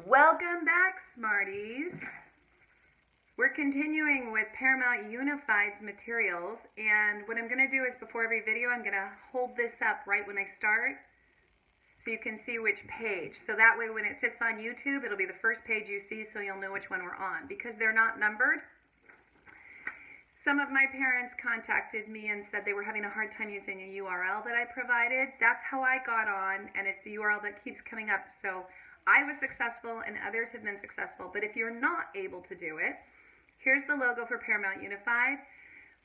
Welcome back, Smarties. We're continuing with Paramount Unified's materials, and what I'm going to do is before every video, I'm going to hold this up right when I start so you can see which page. So that way when it sits on YouTube, it'll be the first page you see so you'll know which one we're on. Because they're not numbered, some of my parents contacted me and said they were having a hard time using a URL that I provided. That's how I got on, and it's the URL that keeps coming up. So I was successful and others have been successful. But if you're not able to do it, here's the logo for Paramount Unified.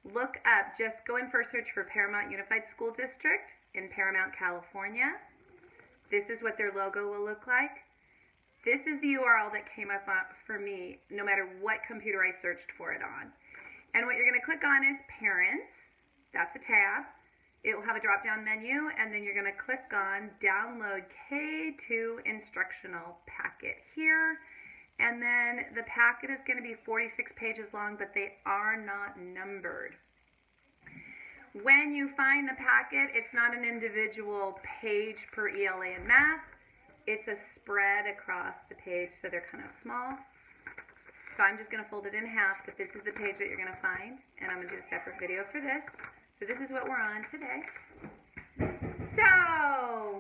Look up, just go in for a search for Paramount Unified School District in Paramount, California. This is what their logo will look like. This is the URL that came up for me no matter what computer I searched for it on. And what you're going to click on is Parents. That's a tab. It will have a drop-down menu, and then you're going to click on Download K2 Instructional Packet here. And then the packet is going to be 46 pages long, but they are not numbered. When you find the packet, it's not an individual page per ELA and math. It's a spread across the page, so they're kind of small. So I'm just going to fold it in half, but this is the page that you're going to find, and I'm going to do a separate video for this. So this is what we're on today. So,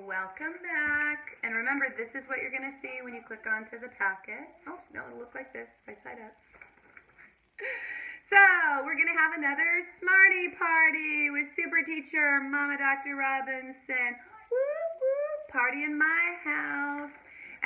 welcome back. And remember, this is what you're going to see when you click onto the packet. Oh, no, it'll look like this, right side up. So, we're going to have another Smarty Party with Super Teacher Mama Dr. Robinson. Woo, woo, party in my house.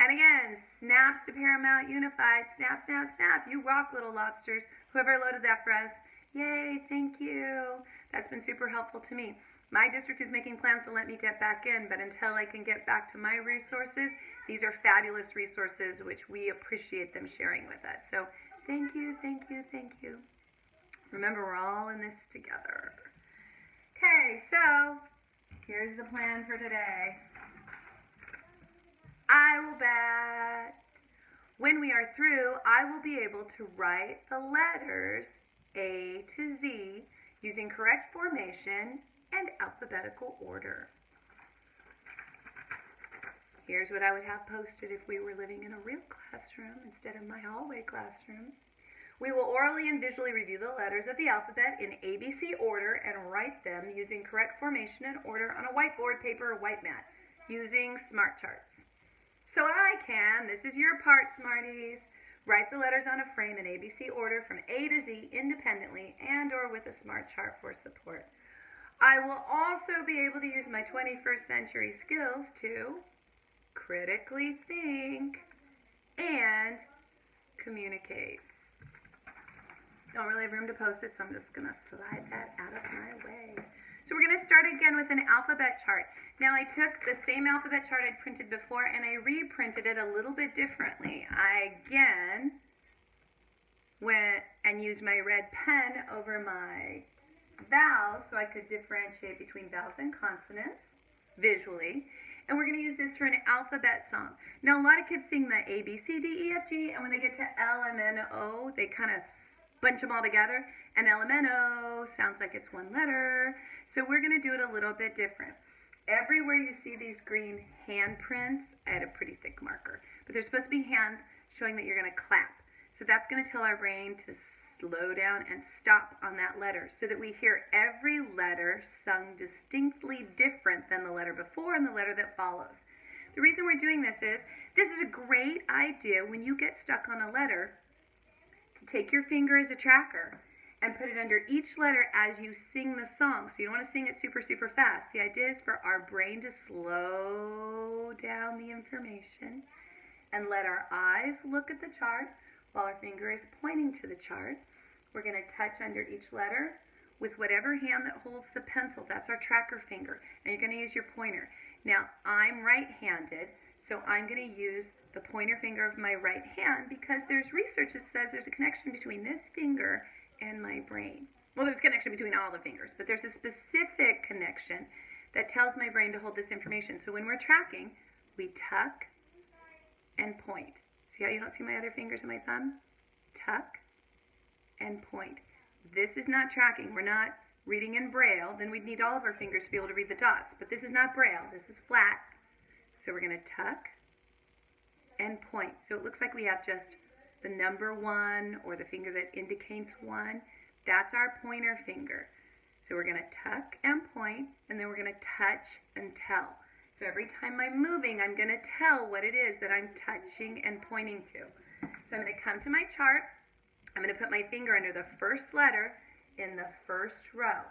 And again, snaps to Paramount Unified. Snap, snap, snap. You rock, little lobsters. Whoever loaded that for us, yay, thank you. That's been super helpful to me. My district is making plans to let me get back in, but until I can get back to my resources, these are fabulous resources, which we appreciate them sharing with us. So thank you, thank you, thank you. Remember, we're all in this together. Okay, so here's the plan for today. I will bet when we are through, I will be able to write the letters A to Z using correct formation and alphabetical order. Here's what I would have posted if we were living in a real classroom instead of my hallway classroom. We will orally and visually review the letters of the alphabet in ABC order and write them using correct formation and order on a whiteboard, paper, or white mat using smart charts. So I can, this is your part, Smarties, write the letters on a frame in ABC order from A to Z independently and or with a smart chart for support. I will also be able to use my 21st century skills to critically think and communicate. Don't really have room to post it, so I'm just going to slide that out of my way. So we're going to start again with an alphabet chart. Now I took the same alphabet chart I'd printed before and I reprinted it a little bit differently. I again went and used my red pen over my vowels so I could differentiate between vowels and consonants visually. And we're going to use this for an alphabet song. Now a lot of kids sing the A, B, C, D, E, F, G, and when they get to L, M, N, O, they kind of bunch them all together, and LMNO sounds like it's one letter. So we're going to do it a little bit different. Everywhere you see these green handprints, I had a pretty thick marker, but there's supposed to be hands showing that you're going to clap. So that's going to tell our brain to slow down and stop on that letter so that we hear every letter sung distinctly different than the letter before and the letter that follows. The reason we're doing this is a great idea when you get stuck on a letter to take your finger as a tracker and put it under each letter as you sing the song. So you don't want to sing it super, super fast. The idea is for our brain to slow down the information and let our eyes look at the chart while our finger is pointing to the chart. We're going to touch under each letter with whatever hand that holds the pencil. That's our tracker finger. And you're going to use your pointer. Now, I'm right-handed, so I'm going to use the pointer finger of my right hand because there's research that says there's a connection between this finger and my brain. Well, there's a connection between all the fingers, but there's a specific connection that tells my brain to hold this information. So when we're tracking, we tuck and point. See how you don't see my other fingers and my thumb? Tuck and point. This is not tracking. We're not reading in Braille. Then we'd need all of our fingers to be able to read the dots. But this is not Braille. This is flat. So we're going to tuck and point. So it looks like we have just the number 1 or the finger that indicates 1. That's our pointer finger. So we're going to tuck and point, and then we're going to touch and tell. So every time I'm moving, I'm going to tell what it is that I'm touching and pointing to. So I'm going to come to my chart. I'm going to put my finger under the first letter in the first row.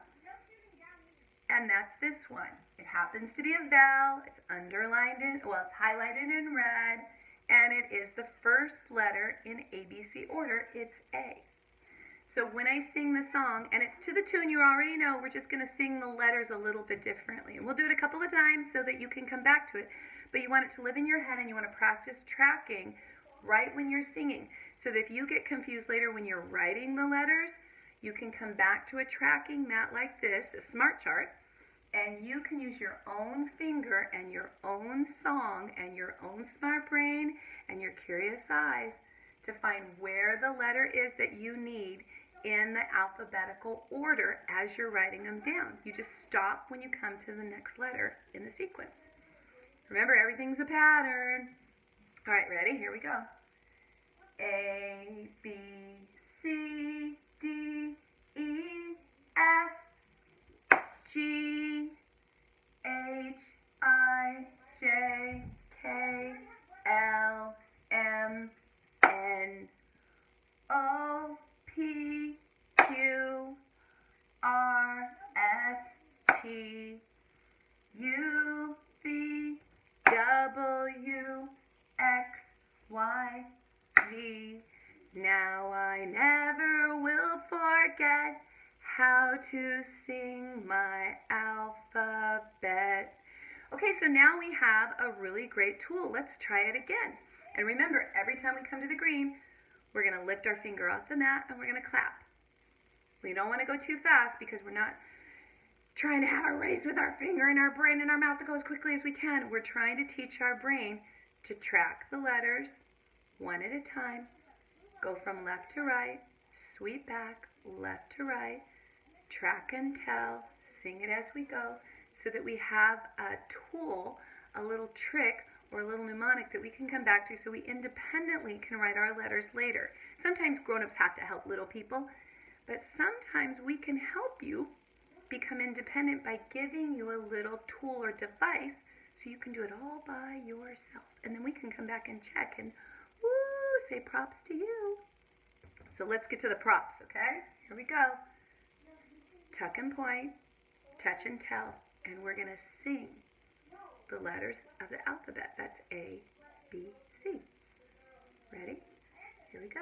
And that's this one. It happens to be a vowel. It's underlined in, well, it's highlighted in red, and it is the first letter in ABC order. It's A. So when I sing the song, and it's to the tune you already know, we're just going to sing the letters a little bit differently. And we'll do it a couple of times so that you can come back to it. But you want it to live in your head, and you want to practice tracking right when you're singing. So that if you get confused later when you're writing the letters, you can come back to a tracking mat like this, a smart chart, and you can use your own finger and your own song and your own smart brain and your curious eyes to find where the letter is that you need in the alphabetical order as you're writing them down. You just stop when you come to the next letter in the sequence. Remember, everything's a pattern. All right, ready? Here we go. A, B, C, D, E, F, G, H, I, J, K, L, M, N, O, P, Q, R, S, T, U, V, W, X, Y, Z. Now I never will forget how to sing my alphabet. Okay, so now we have a really great tool. Let's try it again. And remember, every time we come to the green, we're going to lift our finger off the mat and we're going to clap. We don't want to go too fast because we're not trying to have a race with our finger and our brain and our mouth to go as quickly as we can. We're trying to teach our brain to track the letters one at a time, go from left to right, sweep back, left to right, track and tell, sing it as we go, so that we have a tool, a little trick, or a little mnemonic that we can come back to so we independently can write our letters later. Sometimes grown-ups have to help little people, but sometimes we can help you become independent by giving you a little tool or device so you can do it all by yourself. And then we can come back and check and say props to you. So let's get to the props, okay? Here we go. Tuck and point, touch and tell, and we're going to sing the letters of the alphabet. That's A, B, C. Ready? Here we go.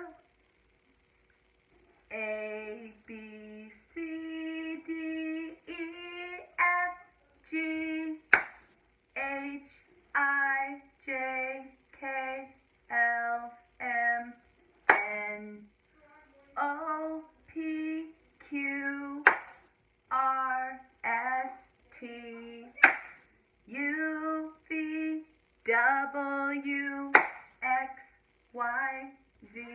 A, B, C, D, E, F, G, H, I, J, K, L, M, N, O, P, Q, R, S, T, U, V, W, X, Y, Z.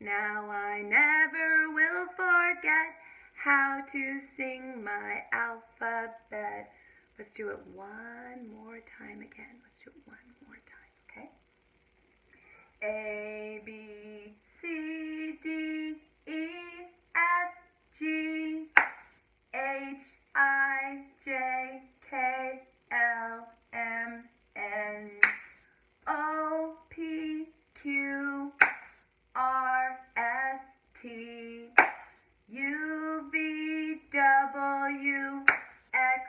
Now I never will forget how to sing my alphabet. Let's do it one more time again. Let's do it one more time, okay? A, B, C, D, E, F, G, H, I, J, K, L, M, N, O, P, Q, R, S, T, U, V, W, X,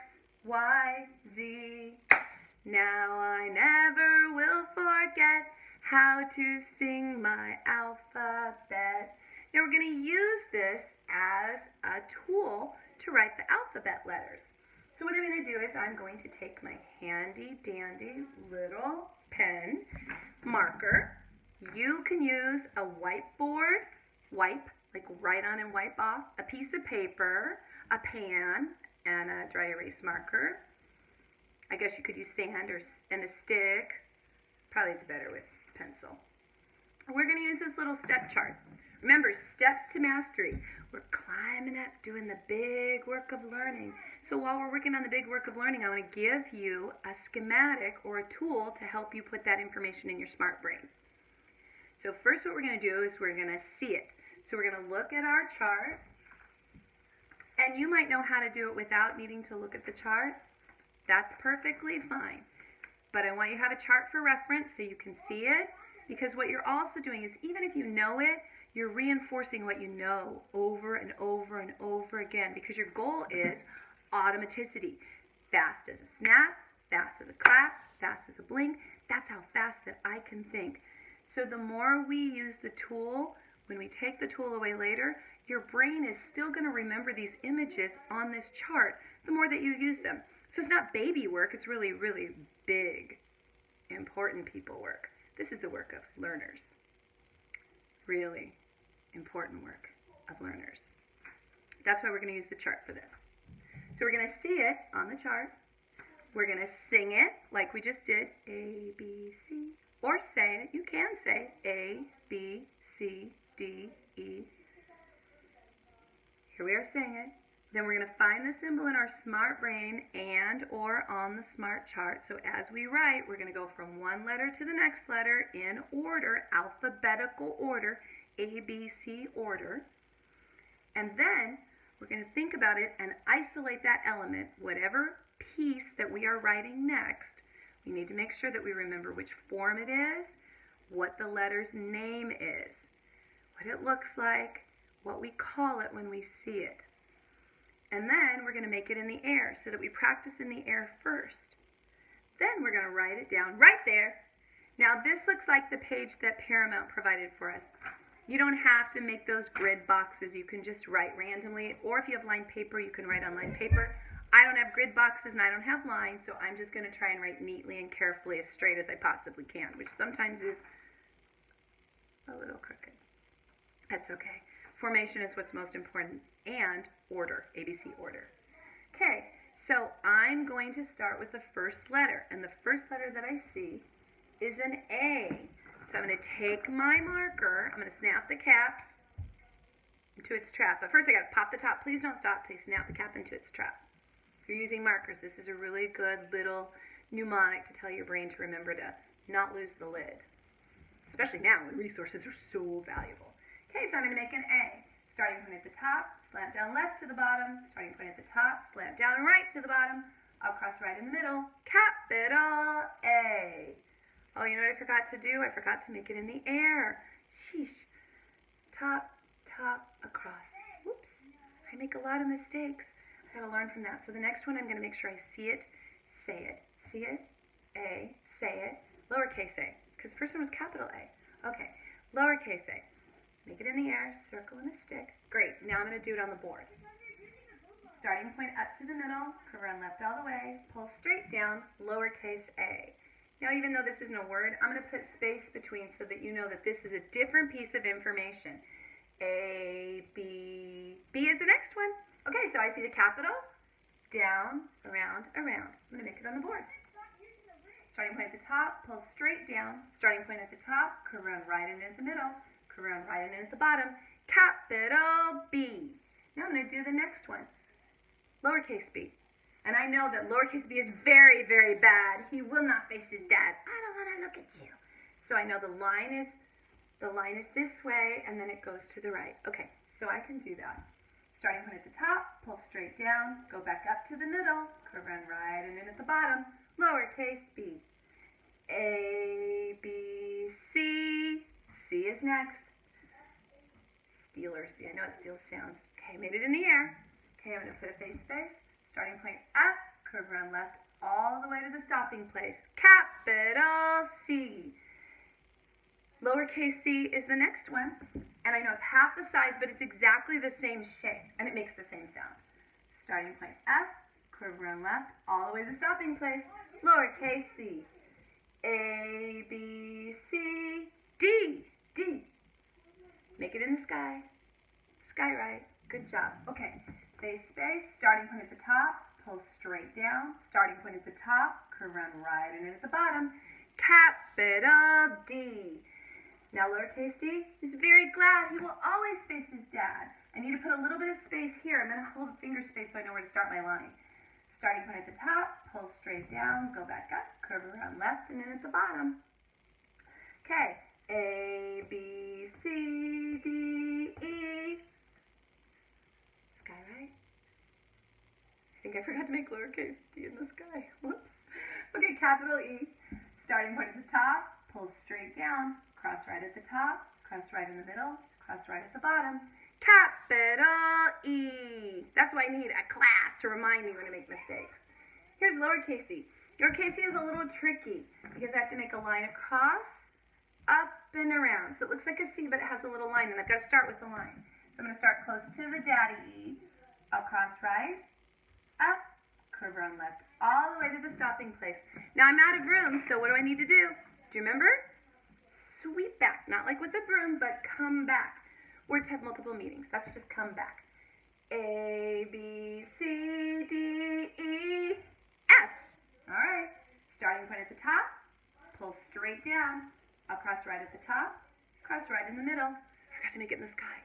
Y, Z. Now I never will forget how to sing my alphabet. Now we're going to use this as a tool to write the alphabet letters. So what I'm going to do is I'm going to take my handy dandy little pen marker. You can use a whiteboard, wipe, like write on and wipe off, a piece of paper, a pan, and a dry erase marker. I guess you could use sand and a stick. Probably it's better with pencil. We're going to use this little step chart. Remember, steps to mastery. We're climbing up, doing the big work of learning. So while we're working on the big work of learning, I want to give you a schematic or a tool to help you put that information in your smart brain. So first what we're going to do is we're going to see it. So we're going to look at our chart. And you might know how to do it without needing to look at the chart. That's perfectly fine. But I want you to have a chart for reference so you can see it. Because what you're also doing is, even if you know it, you're reinforcing what you know over and over and over again. Because your goal is automaticity. Fast as a snap, fast as a clap, fast as a blink. That's how fast that I can think. So the more we use the tool, when we take the tool away later, your brain is still going to remember these images on this chart the more that you use them. So it's not baby work, it's really, really big, important people work. This is the work of learners. Really important work of learners. That's why we're going to use the chart for this. So we're going to see it on the chart. We're going to sing it like we just did, A, B, C. Or say it. You can say A, B, C, D, E. Here we are saying it. Then we're going to find the symbol in our smart brain and or on the smart chart. So as we write, we're going to go from one letter to the next letter in order, alphabetical order, A, B, C order. And then we're going to think about it and isolate that element, whatever piece that we are writing next. We need to make sure that we remember which form it is, what the letter's name is, what it looks like, what we call it when we see it. And then we're going to make it in the air so that we practice in the air first. Then we're going to write it down right there. Now this looks like the page that Paramount provided for us. You don't have to make those grid boxes. You can just write randomly, or if you have lined paper, you can write on lined paper. I don't have grid boxes and I don't have lines, so I'm just going to try and write neatly and carefully as straight as I possibly can, which sometimes is a little crooked. That's okay. Formation is what's most important, and order, ABC order. Okay, so I'm going to start with the first letter, and the first letter that I see is an A. So I'm going to take my marker, I'm going to snap the cap into its trap. But first I got to pop the top. Please don't stop till you snap the cap into its trap. If you're using markers, this is a really good little mnemonic to tell your brain to remember to not lose the lid. Especially now when resources are so valuable. Okay, so I'm going to make an A. Starting point at the top, slant down left to the bottom. Starting point at the top, slant down right to the bottom. I'll cross right in the middle. Capital A. Oh, you know what I forgot to do? I forgot to make it in the air. Sheesh. Top, across. Whoops. I make a lot of mistakes. I gotta learn from that. So the next one, I'm gonna make sure I see it, say it. See it, A, say it, lowercase a. Because the first one was capital A. Okay, lowercase a. Make it in the air, circle and a stick. Great, now I'm gonna do it on the board. Starting point up to the middle, curve around left all the way, pull straight down, lowercase a. Now, even though this isn't a word, I'm going to put space between so that you know that this is a different piece of information. A, B, B is the next one. Okay, so I see the capital, down, around, around. I'm going to make it on the board. Starting point at the top, pull straight down. Starting point at the top, curve around right and in at the middle, curve around right and in at the bottom. Capital B. Now I'm going to do the next one. Lowercase b. And I know that lowercase b is very, very bad. He will not face his dad. I don't want to look at you. So I know the line is this way, and then it goes to the right. Okay, so I can do that. Starting point at the top, pull straight down, go back up to the middle, curve around right and in at the bottom, lowercase b. A, B, C. C is next. Stealer C. I know it steals sounds. Okay, made it in the air. Okay, I'm going to put a face space. Starting point up, curve around left all the way to the stopping place. Capital C. Lowercase c is the next one. And I know it's half the size, but it's exactly the same shape. And it makes the same sound. Starting point up, curve around left all the way to the stopping place. Lowercase c. A, B, C, D. D. Make it in the sky. Sky right. Good job. Okay. Face space, starting point at the top, pull straight down, starting point at the top, curve around right and in at the bottom, capital D. Now lowercase d is very glad. He will always face his dad. I need to put a little bit of space here. I'm going to hold finger space so I know where to start my line. Starting point at the top, pull straight down, go back up, curve around left, and in at the bottom. Okay, A, B, C, D, E. Sky, right? I think I forgot to make lowercase d in the sky. Whoops. Okay, capital E. Starting point at the top, pull straight down, cross right at the top, cross right in the middle, cross right at the bottom. Capital E. That's why I need a class to remind me when I make mistakes. Here's lowercase e. Lowercase e is a little tricky because I have to make a line across, up, and around. So it looks like a C, but it has a little line, and I've got to start with the line. So I'm going to start close to the daddy E. I'll cross right, up, curve around left, all the way to the stopping place. Now I'm out of room, so what do I need to do? Do you remember? Sweep back. Not like with a broom, but come back. Words have multiple meanings. That's just come back. A, B, C, D, E, F. All right. Starting point at the top, pull straight down. I'll cross right at the top, cross right in the middle. I forgot to make it in the sky.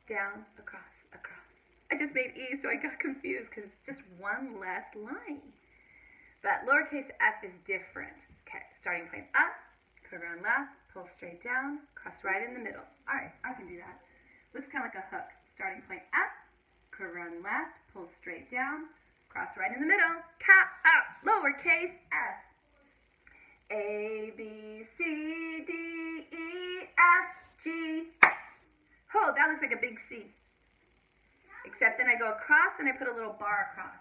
Down, across, across. I just made E, so I got confused because it's just one less line. But lowercase f is different. Okay, starting point up, curve around left, pull straight down, cross right in the middle. All right, I can do that. Looks kind of like a hook. Starting point up, curve around left, pull straight down, cross right in the middle, cap up, lowercase f. A, B, C, D, E, F, G. Oh, that looks like a big C. Except then I go across and I put a little bar across.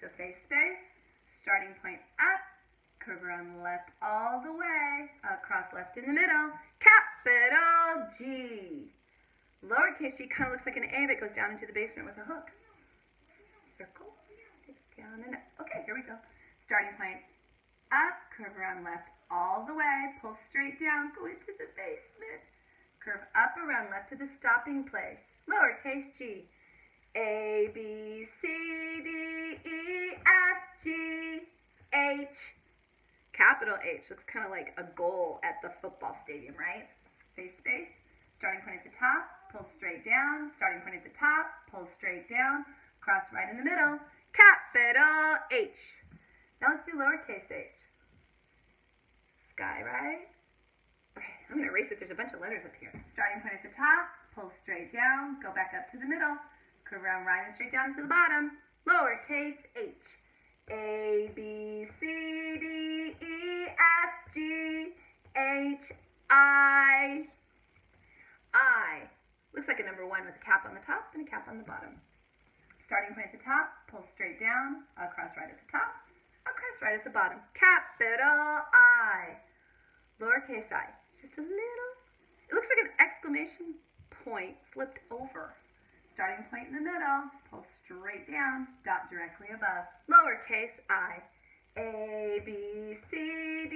So face space, starting point up, curve around left all the way, across left in the middle, capital G. Lowercase g kind of looks like an A that goes down into the basement with a hook. Circle, stick down and up. Okay, here we go. Starting point up, curve around left all the way, pull straight down, go into the basement. Curve up around left to the stopping place. Lowercase g. A, B, C, D, E, F, G, H. Capital H looks kind of like a goal at the football stadium, right? Face space. Starting point at the top, pull straight down. Starting point at the top, pull straight down. Cross right in the middle. Capital H. Now let's do lowercase h. Sky, right? Okay, I'm going to erase it. There's a bunch of letters up here. Starting point at the top, pull straight down. Go back up to the middle. Curve around right and straight down to the bottom. Lowercase h. A, B, C, D, E, F, G, H, I. I. Looks like a number 1 with a cap on the top and a cap on the bottom. Starting point at the top, pull straight down. I'll cross right at the top. I'll cross right at the bottom. Capital I. Lowercase I. It's just a little. It looks like an exclamation point flipped over. Starting point in the middle, pull straight down, dot directly above. Lowercase I. A, B, C, D,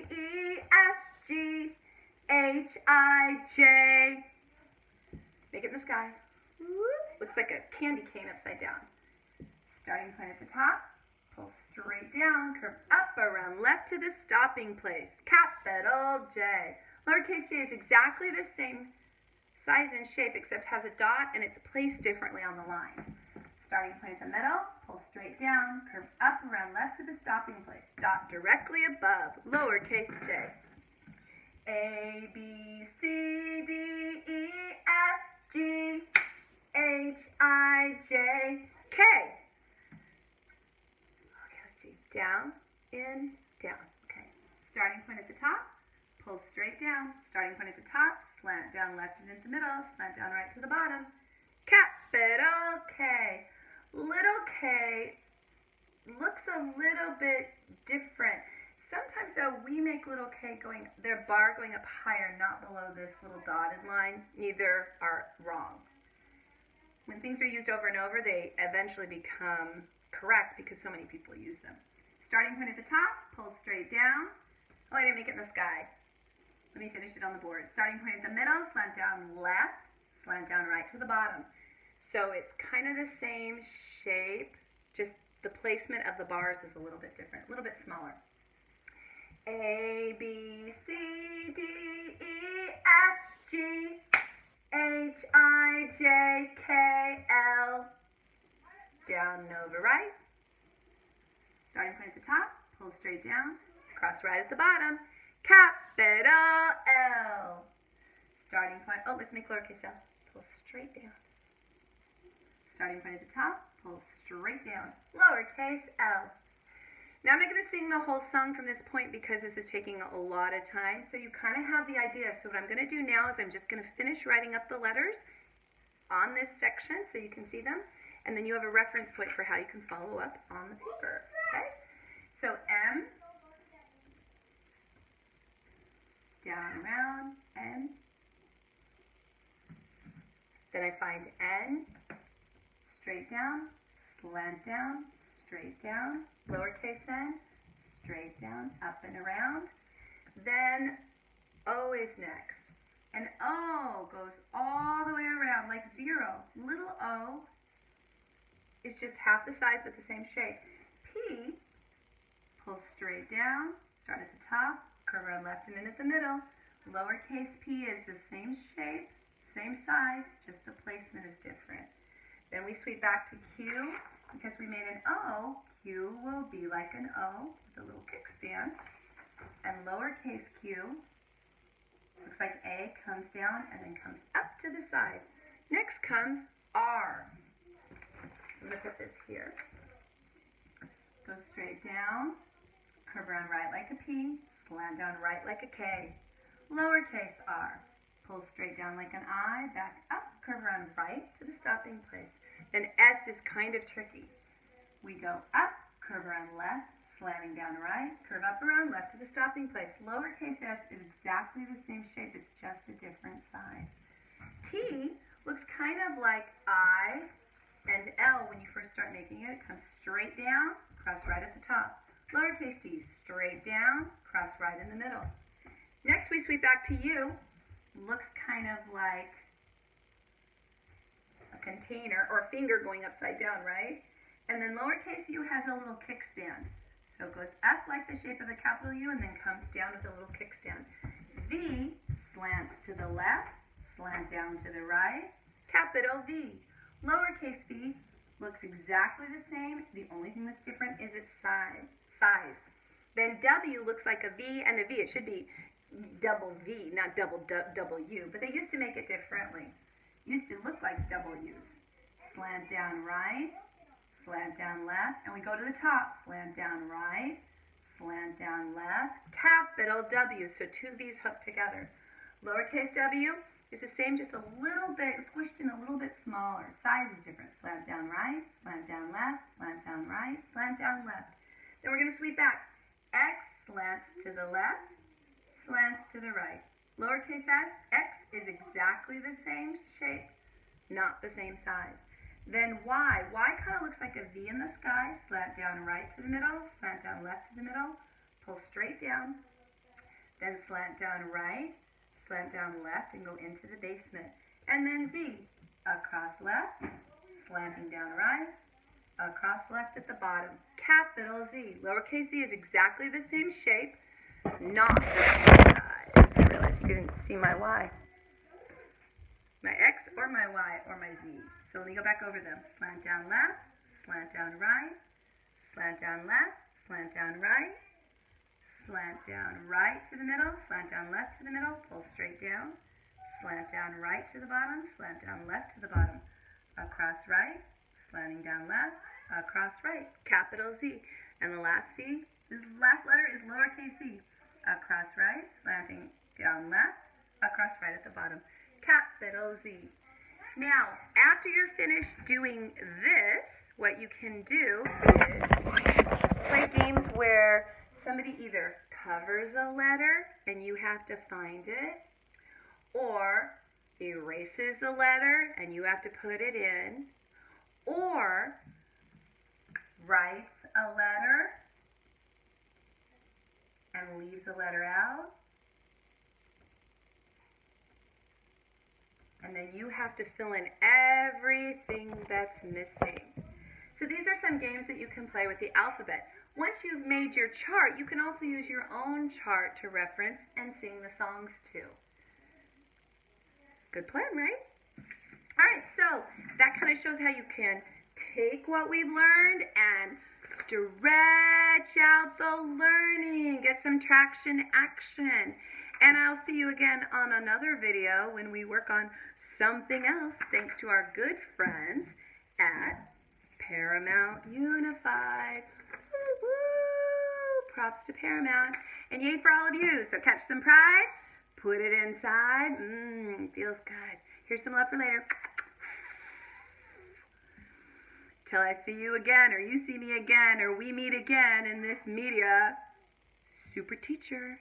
E, F, G, H, I, J. Make it in the sky. Whoop. Looks like a candy cane upside down. Starting point at the top, pull straight down, curve up around left to the stopping place. Capital J. Lowercase j is exactly the same size and shape except has a dot and it's placed differently on the lines. Starting point at the middle, pull straight down, curve up around left to the stopping place. Dot directly above. Lowercase j. A, B, C, D, E, F, G, H, I, J, K. Okay, let's see. Down, in, down. Okay. Starting point at the top, pull straight down. Starting point at the top, slant down left and into the middle, slant down right to the bottom. Capital K. Little k looks a little bit different. Sometimes though we make little k going, their bar going up higher, not below this little dotted line. Neither are wrong. When things are used over and over, they eventually become correct because so many people use them. Starting point at the top, pull straight down. Oh, I didn't make it in the sky. Let me finish it on the board. Starting point at the middle, slant down left, slant down right to the bottom. So it's kind of the same shape, just the placement of the bars is a little bit different, a little bit smaller. A, B, C, D, E, F, K, L, down and over right. Starting point at the top, pull straight down, cross right at the bottom, capital L. Starting point, oh, let's make lowercase l, pull straight down. Starting point at the top, pull straight down, lowercase l. Now I'm not going to sing the whole song from this point because this is taking a lot of time, so you kind of have the idea. So what I'm going to do now is I'm just going to finish writing up the letters on this section so you can see them, and then you have a reference point for how you can follow up on the paper, okay? So M, down, around, N. Then I find N, straight down, slant down, straight down, lowercase n, straight down, up and around. Then O is next. And O goes all the way around like 0. Little o is just half the size but the same shape. P, pull straight down, start at the top, curve around left and in at the middle. Lowercase p is the same shape, same size, just the placement is different. Then we sweep back to Q. Because we made an O, Q will be like an O with a little kickstand. And lowercase q looks like A comes down and then comes up to the side. Next comes R. So I'm going to put this here. Go straight down, curve around right like a P, slant down right like a K. Lowercase r. Pull straight down like an I, back up, curve around right to the stopping place. Then S is kind of tricky. We go up, curve around left, slamming down right, curve up around left to the stopping place. Lowercase s is exactly the same shape, it's just a different size. T looks kind of like I and L when you first start making it. It comes straight down, cross right at the top. Lowercase t, straight down, cross right in the middle. Next we sweep back to U. Looks kind of like a container or a finger going upside down, right? And then lowercase u has a little kickstand. So it goes up like the shape of the capital U and then comes down with a little kickstand. V slants to the left, slant down to the right, capital V. Lowercase v looks exactly the same. The only thing that's different is its size. Then W looks like a V and a V. It should be double V, not double W, but they used to make it differently. Used to look like W's. Slant down right, slant down left, and we go to the top. Slant down right, slant down left, capital W, so two V's hooked together. Lowercase w is the same, just a little bit, squished in a little bit smaller. Size is different. Slant down right, slant down left, slant down right, slant down left. Then we're going to sweep back. X slants to the left, slants to the right. Lowercase s, X is exactly the same shape, not the same size. Then Y kind of looks like a V in the sky. Slant down right to the middle, slant down left to the middle, pull straight down, then slant down right, slant down left, and go into the basement. And then Z, across left, slanting down right, across left at the bottom. Capital Z. Lowercase z is exactly the same shape, not the same size. I realize you didn't see my Y. My X or my Y or my Z. So let me go back over them. Slant down left, slant down right, slant down left, slant down right, slant down right to the middle, slant down left to the middle, pull straight down, slant down right to the bottom, slant down left to the bottom, across right, slanting down left, across right, capital Z. And the last C, this last letter is lowercase c. Across right, slanting down left, across right at the bottom, capital Z. Now, after you're finished doing this, what you can do is play games where somebody either covers a letter and you have to find it, or erases a letter and you have to put it in, or writes a letter and leaves a letter out, and then you have to fill in everything that's missing. So these are some games that you can play with the alphabet. Once you've made your chart, you can also use your own chart to reference and sing the songs to. Good plan, right? All right, so that kind of shows how you can take what we've learned and stretch out the learning, get some traction action. And I'll see you again on another video when we work on something else, thanks to our good friends at Paramount Unified. Woo, woo. Props to Paramount. And yay for all of you. So catch some pride, put it inside. Feels good. Here's some love for later. Till I see you again, or you see me again, or we meet again in this media. Super teacher.